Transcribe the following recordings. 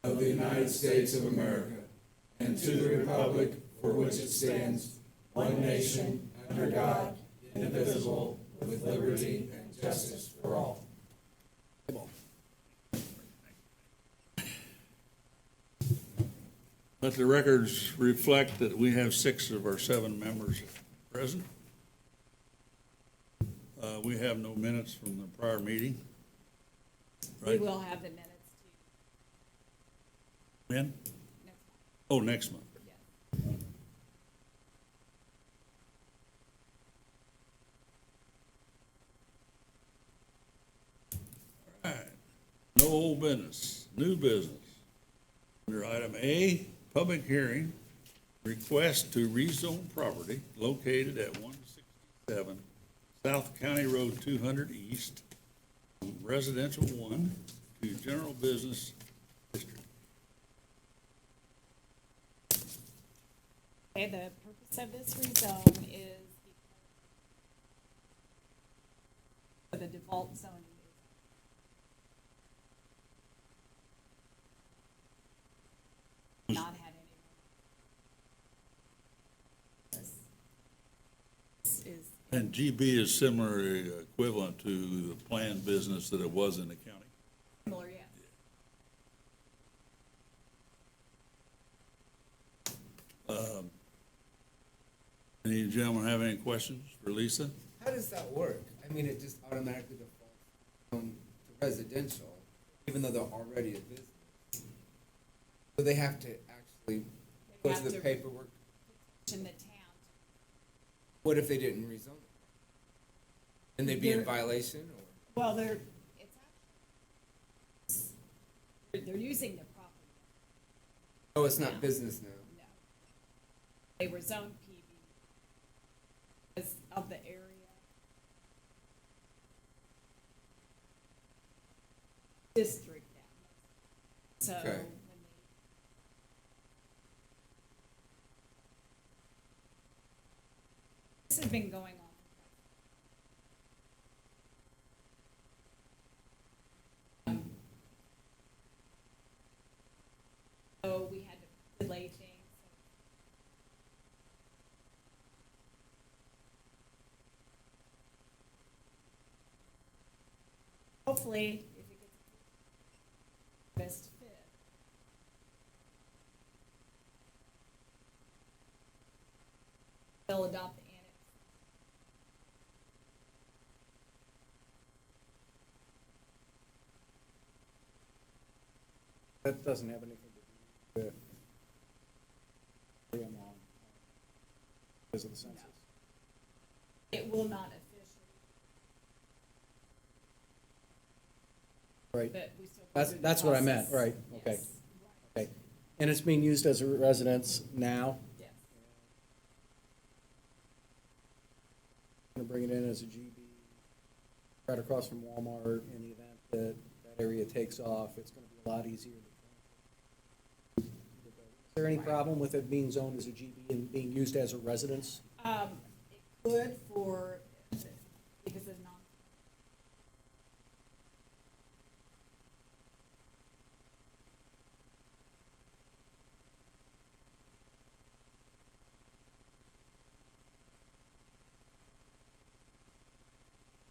of the United States of America and to the republic for which it stands, one nation, under God, indivisible, with liberty and justice for all. Let the records reflect that we have 6 of our 7 members present. We have no minutes from the prior meeting. We Right? will have the minutes When? to next Oh, next month. month, yes. All right. No old business, new business. Under item A, public hearing, request to rezone property located at 167 South County Road 200 East, from residential 1 to general business district. Okay, the purpose of this rezone is because the default zoning is not had any. This is, And GB is similarly equivalent to the planned business that it was in the county. similar, yes. Any gentlemen have any questions for Lisa? How does that work? I mean, it just automatically defaults to residential, even though they're already a business. So they have to actually They go have to the to paperwork. petition the town. What if they didn't rezone it? And they'd be in They're- violation, or? Well, it's actually, they're using the property. Oh, it's No. not business now. No. They were zone PB because of the area. District down. So Okay. when this has been going on. So we had to delay things. Hopefully, if it gets best fit. They'll adopt the annex. That doesn't have anything to do with GM on, because of the census. It will not officially, Right, but we still. go that's, through the that's what I meant, process. right, okay, Yes, right, okay. And it's being used as a residence now? yes. Gonna bring it in as a GB, right across from Walmart, in the event that that area takes off, it's gonna be a lot easier to. Is there any problem with it being zoned as a GB and being used as a residence? It could for, because of non.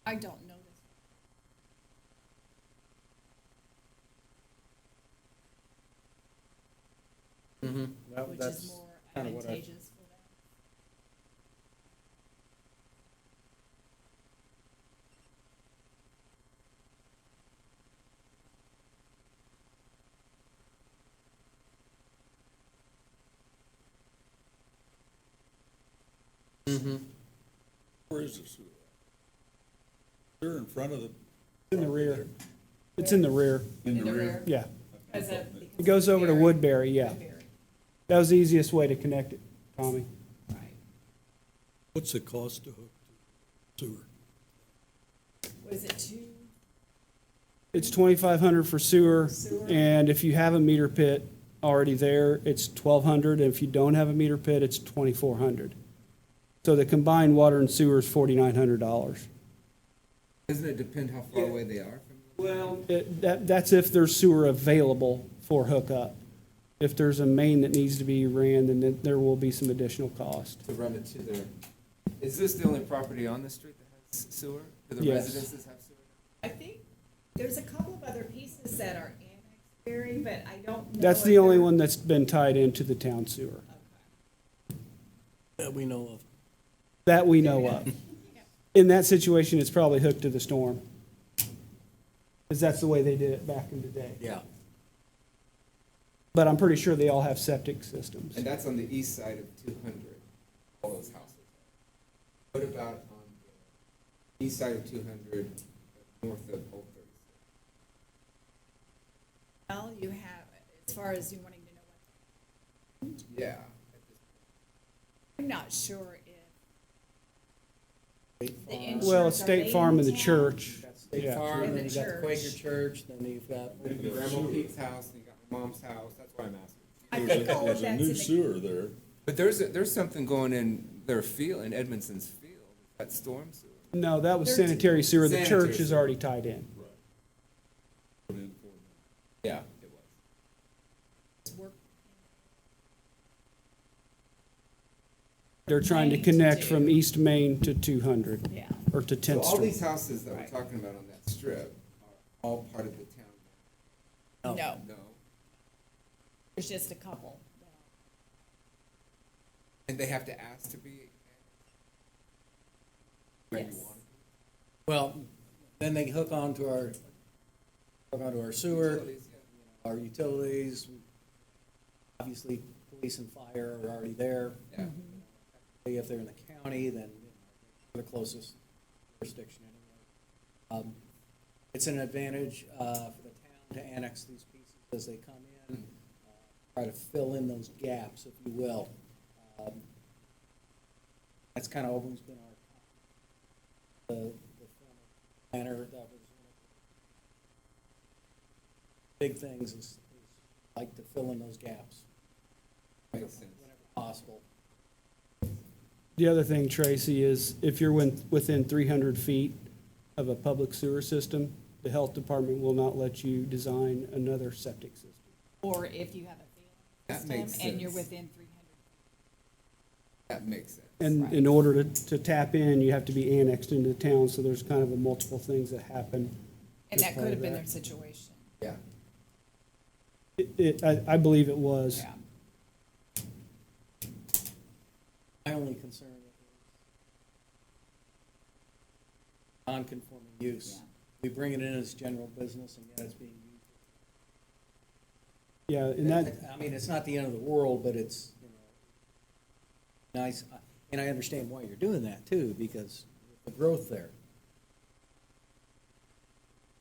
I don't know this. Mm-hmm. Which That's is more kind of what I, advantageous for them. mm-hmm. Where is the sewer? Sewer in front of the, In the rear. It's in the rear, in the rear? yeah. Because It goes over to Woodbury, yeah. Woodbury, That was the easiest way to connect it, Tommy. right. What's the cost to hook to sewer? Was it two? It's 2,500 for sewer, Sewer. and if you have a meter pit already there, it's 1,200, and if you don't have a meter pit, it's 2,400. So the combined water and sewer is $4,900. Doesn't it depend how far away they are from you? That's if there's sewer available for hookup. If there's a main that needs to be ran, then there will be some additional cost. To run it to their, is this the only property on the street that has sewer? Do the Yes. residences have sewer? I think there's a couple of other pieces that are annexed, Barry, but I don't know. That's if the only they're- one that's been tied into the town sewer, That we know of. that we know of. In that situation, it's probably hooked to the storm. Because that's the way they did it back in the day. Yeah. But I'm pretty sure they all have septic systems. And that's on the east side of 200, all those houses. What about on the east side of 200, north of Old 36? Well, you have, as far as you wanting to know what, Yeah. I'm not sure if the Well, insurance, it's are State they Farm in and the town? church. Got State Yeah. Farm, And then the you got the Quaker church. Church, then you've got. Grandma Pete's house, and you got my mom's house, that's why I'm asking. I think all of There's a that's new in the, sewer there. But there's something going in their field, in Edmondson's field, that storm sewer. No, that was They're- sanitary sewer. The Sanitary church is sewer. already tied in. Put in for them. Yeah, it was. work. They're trying to Main connect to- from East Main to 200, Yeah. or to So 10th all Street. these houses that we're Right. talking about on that strip are all part of the town No, now? No. there's just a couple. And they have to ask to be? Where you Yes. want it? Well, then they hook onto our sewer, Utilities, yeah. our utilities. Obviously, police and fire are already there. Yeah. If they're in the county, then they're the closest jurisdiction anyway. It's an advantage for the town to annex these pieces as they come in, try to fill in those gaps, if you will. That's kind of always been the former planner, that was one of the big things is like to fill in those gaps Makes sense. whenever possible. The other thing, Tracy, is if you're within 300 feet of a public sewer system, the health department will not let you design another septic system. Or if you have a That failing makes system and you're sense. within 300. That makes sense. And Right. in order to tap in, you have to be annexed into the town, so there's kind of a multiple things that happen. And as that part could of have been that. their situation. Yeah. I believe it was. Yeah. My only concern is non-conforming use. Yeah. We bring it in as general business and yet it's being used. Yeah, and that, I mean, it's not the end of the world, but it's, you know, nice, and I understand why you're doing that too, because the growth there.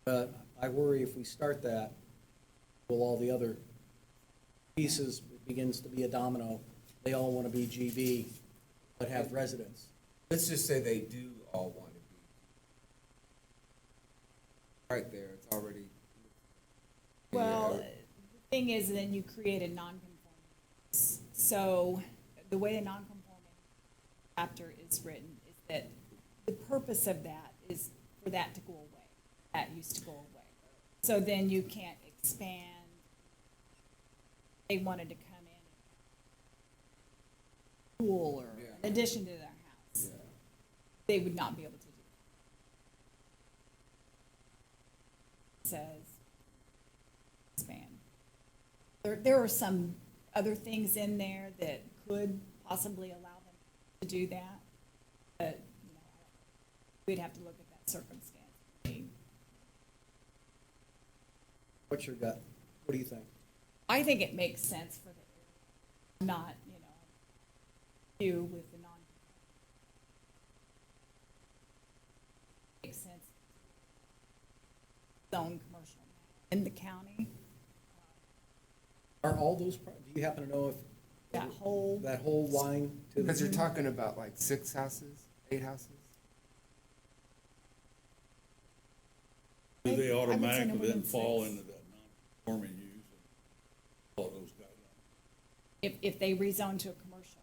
But I worry if we start that, will all the other pieces, it begins to be a domino, they all want to be GB, but have residents. Let's just say they do all want to be. Right there, it's already. Well, Yeah. the thing is, then you create a non-conforming use. So the way a non-conforming chapter is written is that the purpose of that is for that to go away. That used to go away. So then you can't expand. They wanted to come in and pool or Yeah. in addition to their house. Yeah. They would not be able to do that. It says expand. There are some other things in there that could possibly allow them to do that, but, you know, we'd have to look at that circumstance. What's your gut? What do you think? I think it makes sense for the area, not, you know, you with the non. Makes sense. Zone commercial in the county, Are all those, do you happen to know if that whole, that whole line to the? Because you're talking about like 6 houses, 8 houses? Do they I would say no automatically more then than fall 6. into that non-conforming use and follow those guidelines? if they rezone to a commercial,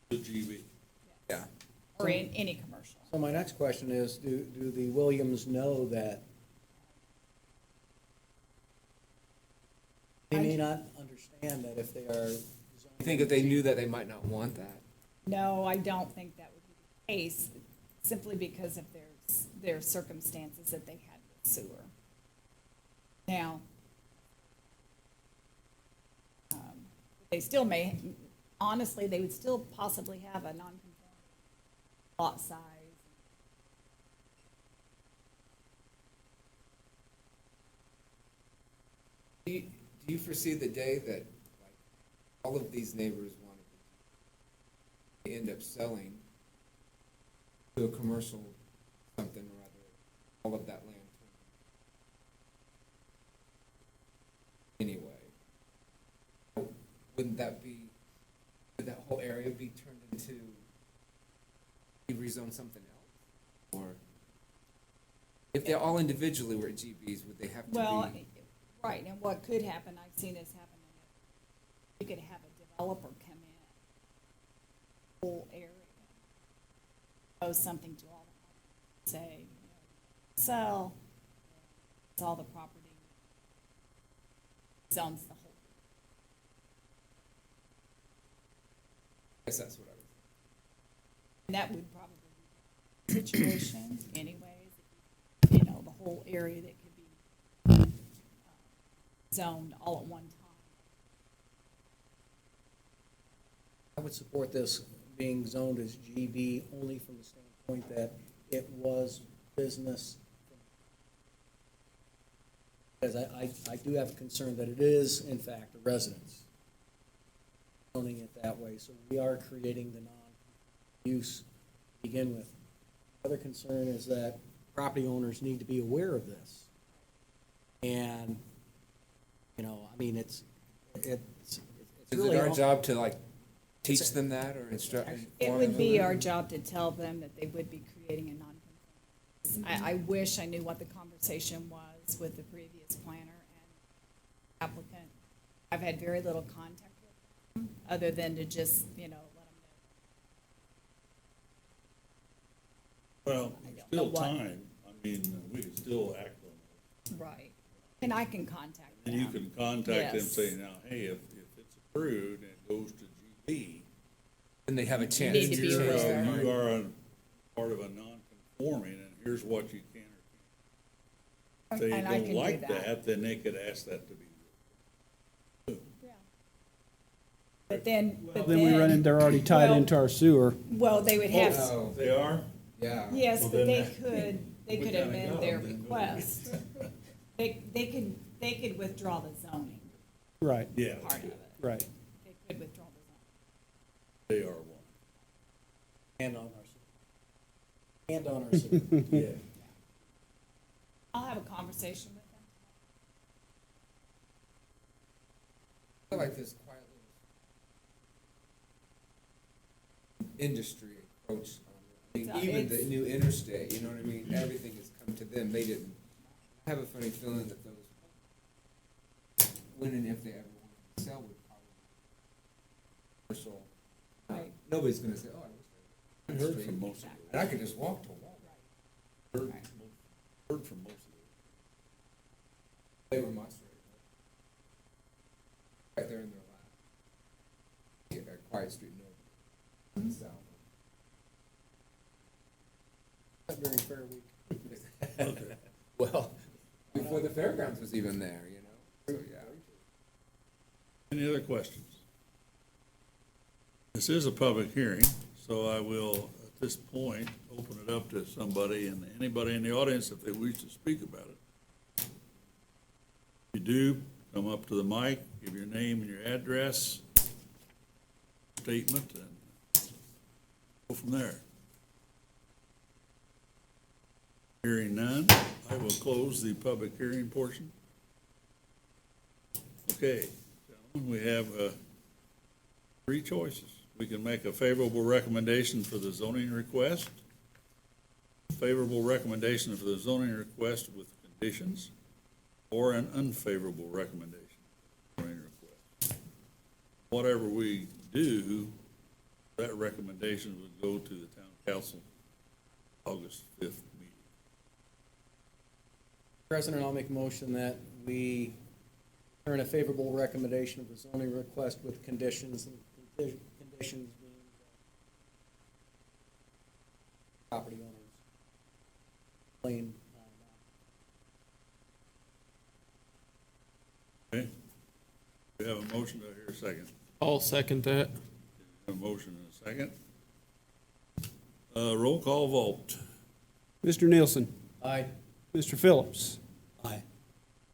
The GB. Yeah. or in any commercial. So my next question is, do the Williams know that They may not understand that if they are. You think if they knew that, they might not want that? No, I don't think that would be the case, simply because of their circumstances that they had with sewer. Now, they still may, honestly, they would still possibly have a non-conforming lot size. Do you foresee the day that, like, all of these neighbors wanted to end up selling to a commercial something or other, all of that land? Anyway, wouldn't that be, would that whole area be turned into, be rezoned something else? Or if they all individually were GBs, would they have to be? Well, right, and what could happen, I've seen this happen, you could have a developer come in, whole area, propose something to all the, say, sell, it's all the property, zones the whole. I guess that's what I was. And that would probably be the situation anyways, the whole area that could be zoned all at one time. I would support this being zoned as GB only from the standpoint that it was business. Because I do have a concern that it is, in fact, a residence. Zoning it that way, so we are creating the non-use to begin with. The other concern is that property owners need to be aware of this. And, I mean, it's Is really it our all- job to like teach them that or instruct? It inform would them be of our it? job to tell them that they would be creating a non-conforming. I wish I knew what the conversation was with the previous planner and applicant. I've had very little contact with them, other than to just, let them Well, I there's don't know still what- time, I mean, we can still act on know. Right. And I can contact it. them. And you can contact them, Yes. say, now, hey, if it's approved and it goes to GB, And they have a chance need to to be change aware. their you mind. are a part of a non-conforming, and here's what you can or can't. If they And I don't can do like that. that, then they could ask that to be. Yeah. But then, Then we run in, they're already tied Well- into our sewer. well, they would have, Oh, They are? yeah. yes, Well, but then they that- could we gotta amend go, their then go. request. They could withdraw the zoning Right, Yeah, part of it. right. They could withdraw the zoning. they are one. And on our sewer. And on our sewer. Yeah. I'll have a conversation with them. I feel like this quiet little industry approach. I mean, It's- even the it's- new interstate, you know what I mean? Everything has come to them. They didn't. I have a funny feeling that those, when and if they ever wanted to sell, would probably commercial. Right. Nobody's gonna say, "Oh, I wish I I heard from most of it. and I could just walk to Walmart." Heard from most of it. They were my street. Right there in their lap. Yeah, a quiet street, no. South. During Fair Week. Okay. Well, before the fairgrounds was even there, you know? So, yeah. Any other questions? This is a public hearing, so I will, at this point, open it up to somebody and anybody in the audience if they wish to speak about it. If you do, come up to the mic, give your name and your address, statement, and go from there. Hearing none, I will close the public hearing portion. Okay, gentlemen, we have three choices. We can make a favorable recommendation for the zoning request, favorable recommendation for the zoning request with conditions, or an unfavorable recommendation for the zoning request. Whatever we do, that recommendation would go to the town council August 5th meeting. President, I'll make a motion that we Hearing a favorable recommendation of the zoning request with conditions, and conditions being property owners. Plain, Okay. We have a motion, do I hear a second? I'll second that. A motion and a second. Roll call vote. Mr. Nielsen, aye. Mr. Phillips, Aye.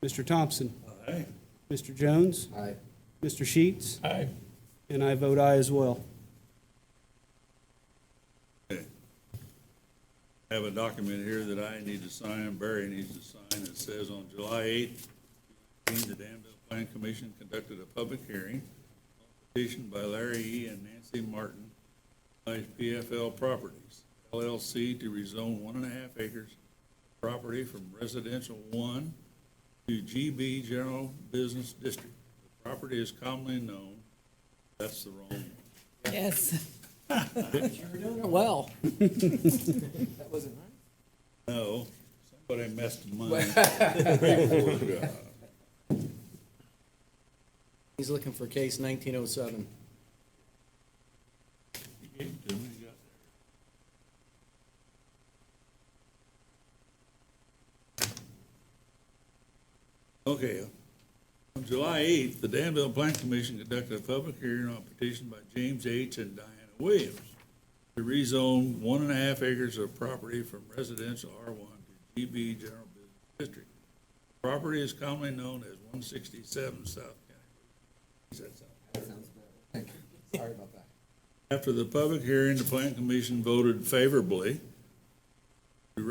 Mr. Thompson, Aye. Mr. Jones, Aye. Mr. Sheets, Aye. and I vote aye as well. Okay. I have a document here that I need to sign, Barry needs to sign. It says on July 8th, the Danville Plan Commission conducted a public hearing on a petition by Larry E. and Nancy Martin, PFL Properties, LLC, to rezone 1.5 acres of property from residential 1 to GB General Business District. The property is commonly known, that's the wrong one. Yes. You're doing it well. That wasn't right. No, somebody messed mine. Paperwork job. He's looking for case 1907. You gave it to me, you got there. Okay, on July 8th, the Danville Plan Commission conducted a public hearing on a petition by James H. and Diana Williams to rezone 1.5 acres of property from residential R1 to GB General Business District. The property is commonly known as 167 South County. Does that sound? That sounds better. Thank you. Sorry about that. After the public hearing, the Plan Commission voted favorably to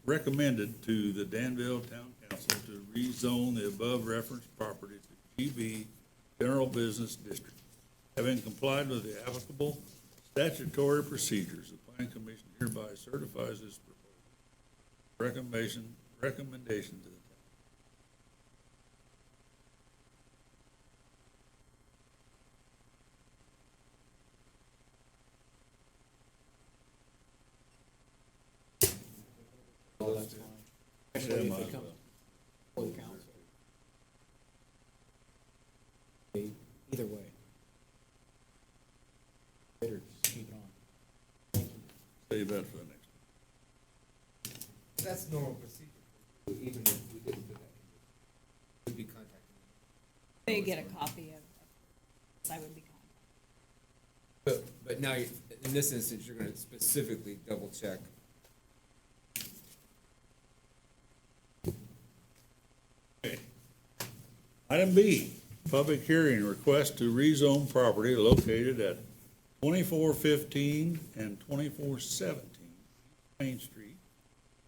recommended to the Danville Town Council to rezone the above referenced property to GB General Business District. Having complied with the applicable statutory procedures, the Plan Commission hereby certifies this proposal. Recommendation to the town. Oh, that's fine. Especially if it comes before the council. Either way. Better just keep it on. Thank you. Save that for the next one. That's normal procedure, even if we didn't do that. We'd be contacting them. They get a copy of, I would be contacted. But now, in this instance, you're gonna specifically double check. Okay. Item B, public hearing, request to rezone property located at 2415 and 2417 Main Street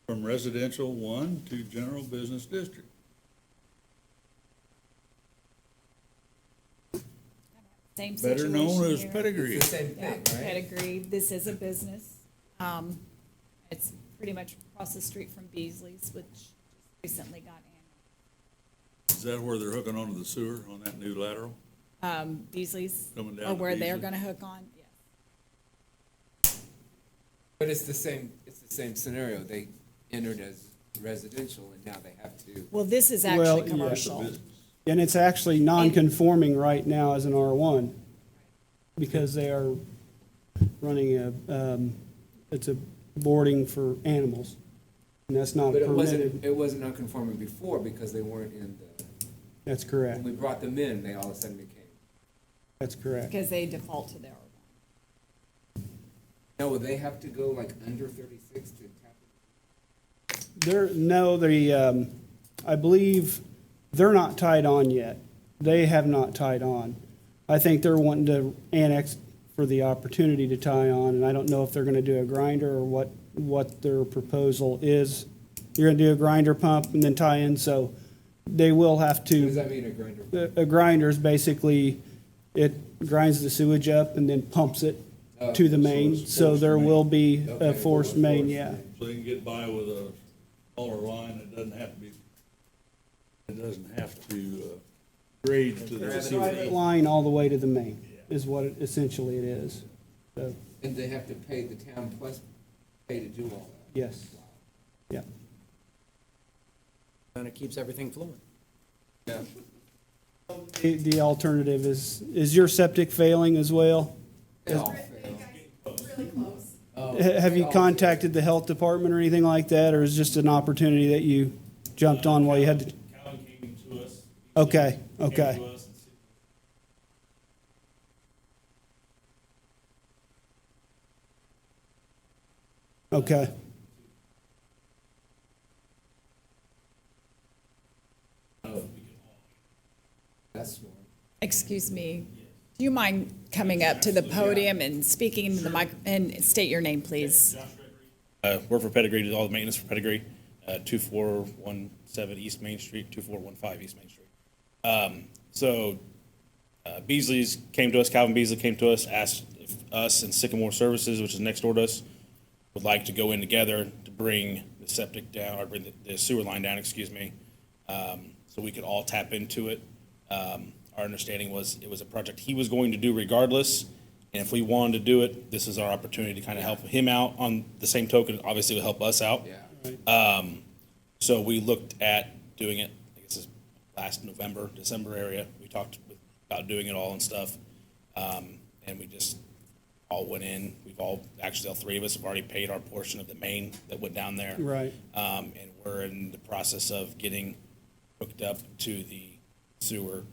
from residential 1 to general business district. Same Better situation known as here. Pedigree. It's the same Yeah, thing, right? Pedigree, this is a business. It's pretty much across the street from Beasley's, which just recently got Is that where they're hooking onto the sewer on that new lateral? Beasley's, Coming down or to where they're Beasley? gonna hook on, yes. But it's the same scenario. They entered as residential and now they have to. Well, this is Well, actually yeah. commercial. And it's actually non-conforming right now as an R1 because they are running it's a boarding for animals. And that's not But permitted. it wasn't non-conforming before because they weren't in the, That's when correct. we brought them in, they all of a sudden became. That's correct. Because they default to their R1. No, would they have to go like under 36 to tap it? I believe they're not tied on yet. They have not tied on. I think they're wanting to annex for the opportunity to tie on, and I don't know if they're gonna do a grinder or what their proposal is. You're gonna do a grinder pump and then tie in, so they will have What does to. that mean, a grinder? A grinder is basically, it grinds the sewage up and then pumps it to the main, so there will be a Okay. forced main, yeah. So they can get by with a smaller line, it doesn't have to grade to the Private sewer. line all the way to the main is what essentially it is. So, And they have to pay the town plus pay to do all that? yes, yeah. And it keeps everything flowing. Yeah. The alternative is your septic failing as well? They all fail. Have you contacted the health department or anything like that, or is it just an opportunity that you jumped on while you had to? Calvin came to us. Okay, Came okay. to us and said, Okay. That's smart. Excuse me, do you mind coming up to the podium and speaking into the mic, and state your name, please? Work for Pedigree, do all the maintenance for Pedigree, 2417 East Main Street, 2415 East Main Street. Beasley's came to us, Calvin Beasley came to us, asked if us and Sycamore Services, which is next door to us, would like to go in together to bring the septic down, or bring the sewer line down, excuse me, so we could all tap into it. Our understanding was it was a project he was going to do regardless, and if we wanted to do it, this is our opportunity to kind of help him out. On the same token, obviously it would help us out. Yeah. So we looked at doing it, I guess it's last November, December area. We talked about doing it all and stuff. And we just all went in. Actually, all three of us have already paid our portion of the main that went down there. Right. And we're in the process of getting hooked up to the sewer.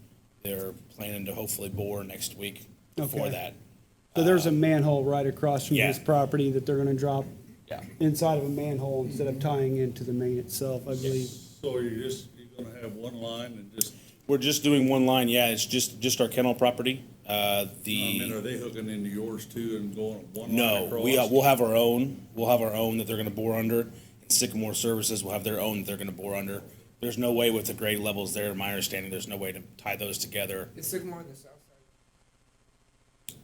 They're planning to hopefully bore next week for Okay. that. So there's a manhole right across from Yeah. his property that they're gonna drop Yeah. inside of a manhole instead of tying into the main itself, I believe. So you're gonna have one line and just, We're just doing one line, yeah, it's just our kennel property. I mean, are they hooking into yours too and going one line No, across? we'll have our own. We'll have our own that they're gonna bore under. And Sycamore Services will have their own that they're gonna bore under. There's no way with the grade levels there, in my understanding, there's no way to tie those together. Is Sycamore on the south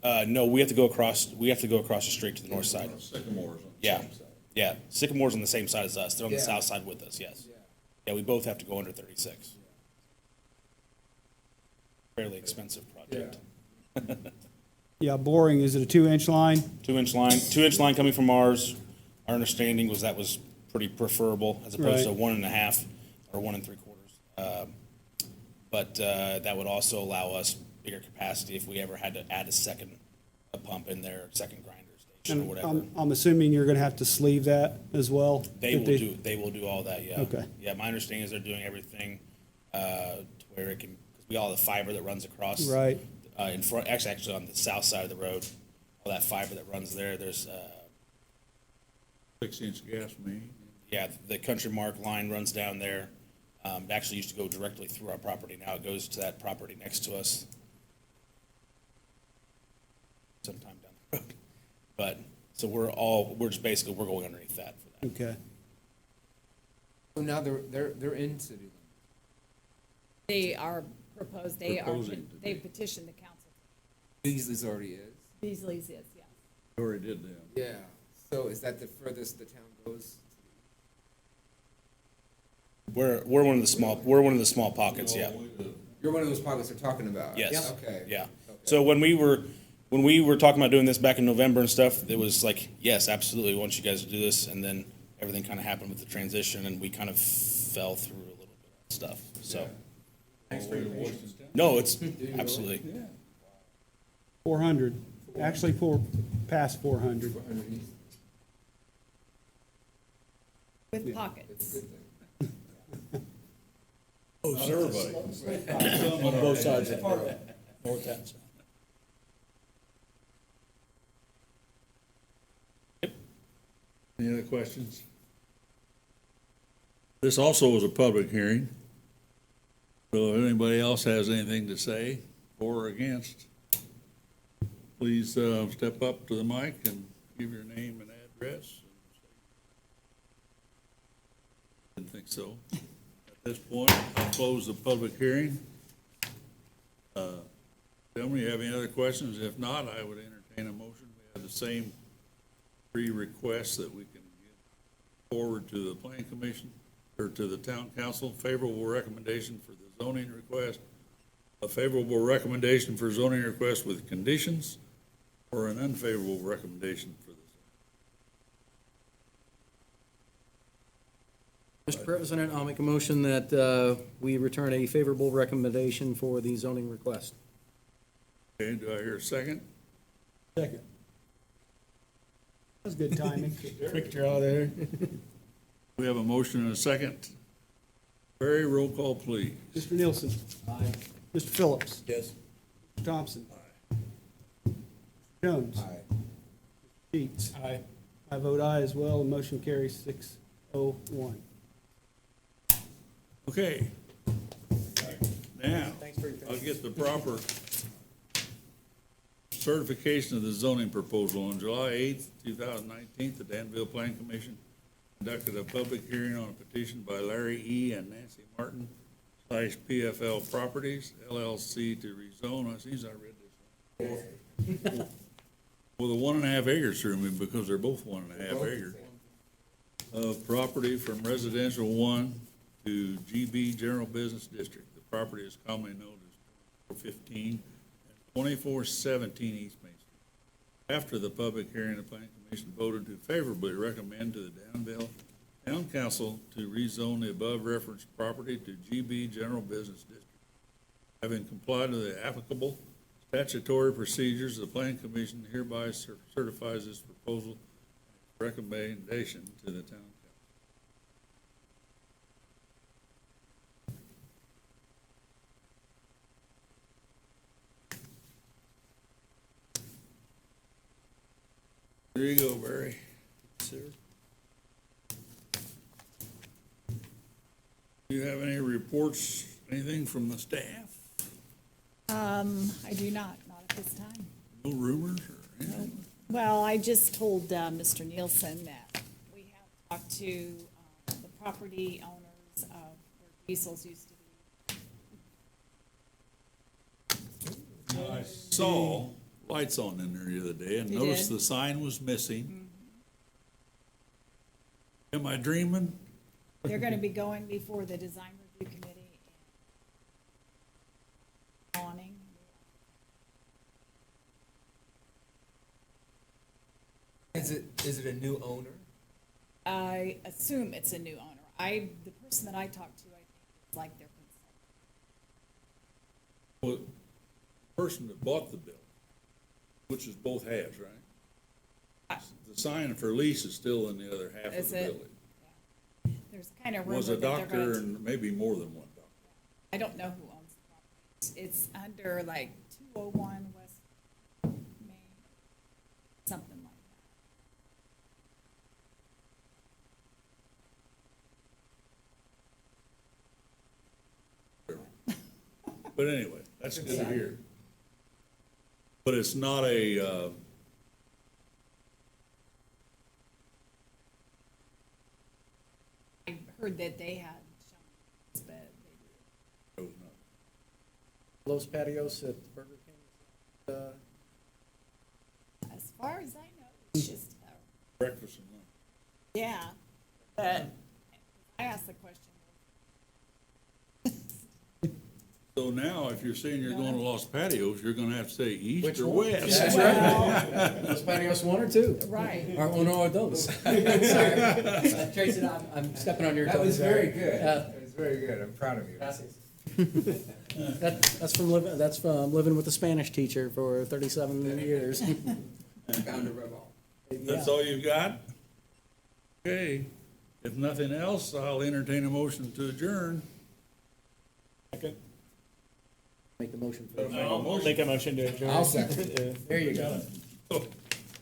side? No, we have to go across the street to the north side. Sycamores on the Yeah, same side. yeah. Sycamore's on the same side as us. They're on the Yeah. south side with us, yes. Yeah. Yeah, we both have to go under 36. Fairly expensive project. Yeah, boring, is it a 2-inch line? 2-inch line coming from ours. Our understanding was that was pretty preferable as opposed to Right. 1.5 or 1 3/4. But that would also allow us bigger capacity if we ever had to add a pump in there, second grinder station or And whatever. I'm assuming you're gonna have to sleeve that as well? They That will do all that, yeah. Okay. Yeah, my understanding is they're doing everything to where it can, because we all have the fiber that runs across. Right. In front, actually on the south side of the road, all that fiber that runs there, there's 6-inch gas main. yeah, the Country Mark line runs down there. It actually used to go directly through our property. Now it goes to that property next to us. Sometime down the road. But, so we're just basically, we're going underneath that for that. Okay. So now they're in city limits. They are proposed, Proposing to they be. petitioned the council. Beasley's already is. Beasley's is, yes. You already did them. Yeah. So is that the furthest the town goes? We're one of the small pockets, yeah. You're one of those pockets they're talking about? Yes. Okay. Yeah. Okay. So when we were talking about doing this back in November and stuff, it was like, yes, absolutely, we want you guys to do this. And then everything kind of happened with the transition and we kind of fell through a little bit of stuff, so. No, it's absolutely. 400, actually past 400. With pockets. Oh, everybody. On both sides of the road, north and south. Any other questions? This also was a public hearing. So if anybody else has anything to say for or against, please step up to the mic and give your name and address. Didn't think so. At this point, I'll close the public hearing. Tell me, you have any other questions? If not, I would entertain a motion. We have the same 3 requests that we can give forward to the planning commission or to the town council. Favorable recommendation for the zoning request, a favorable recommendation for zoning request with conditions, or an unfavorable recommendation for the Mr. President, I'll make a motion that we return a favorable recommendation for the zoning request. Okay, do I hear a second? Second. That was good timing. Quick draw there. We have a motion and a second. Barry, roll call, please. Mr. Nielsen. Aye. Mr. Phillips. Yes. Mr. Thompson. Aye. Jones. Aye. Sheets. Aye. I vote aye as well, and motion carries 6-0-1. Okay. Now, Thanks for your I'll get the proper certification of the zoning proposal. On July 8th, 2019, the Danville Planning Commission conducted a public hearing on a petition by Larry E. and Nancy Martin / PFL Properties LLC to rezone, I see I read this one. Well, the 1.5 acres threw me because they're both 1.5 acres of property from residential 1 to GB General Business District. The property is commonly known as 2415 and 2417 East Main Street. After the public hearing, the Planning Commission voted to favorably recommend to the Danville Town Council to rezone the above referenced property to GB General Business District. Having complied with the applicable statutory procedures, the Planning Commission hereby certifies this proposal recommendation to the Town Council. There you go, Barry. Sir. Do you have any reports, anything from the staff? I do not at this time. No rumors or anything? Well, I just told Mr. Nielsen that we have talked to the property owners of where Diesel's used to be. I saw lights on in there the other day and You noticed did? the sign was missing. Am I dreaming? They're gonna be going before the design review committee and awning. Is it a new owner? I assume it's a new owner. The person that I talked to, I think, is like their consultant. Well, the person that bought the building, which is both halves, right? The sign for lease is still in the other half of Is the it? building. There's kind of rumor Was that a they're doctor going to. and maybe more than one doctor. I don't know who owns the property. It's under like 201 West Main, something like But anyway, that's good to hear. But it's not a, that. I heard that they had shown this, but they it was not. Los Patios at Burger King. as far as I know, it's just, Breakfast and lunch. yeah. But I asked the question. So now, if you're saying you're going to Los Patios, you're gonna have to say east Which or one? west. That's right. Los Patios 1 or 2? Right. Or uno or dos. Sorry. Tracy, I'm stepping on your toes. That was very good. Yeah. That was very good. I'm proud of you. That's from living with a Spanish teacher for 37 years. Bound to rub off. That's all you've got? Okay, if nothing else, I'll entertain a motion to adjourn. Make the motion for I'll Make a motion to adjourn. I'll second. There you go.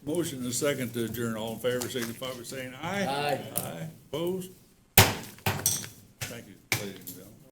Motion and a second to adjourn. All in favor, signify by saying aye. Aye. Aye. Opposed? Thank you, ladies and gentlemen.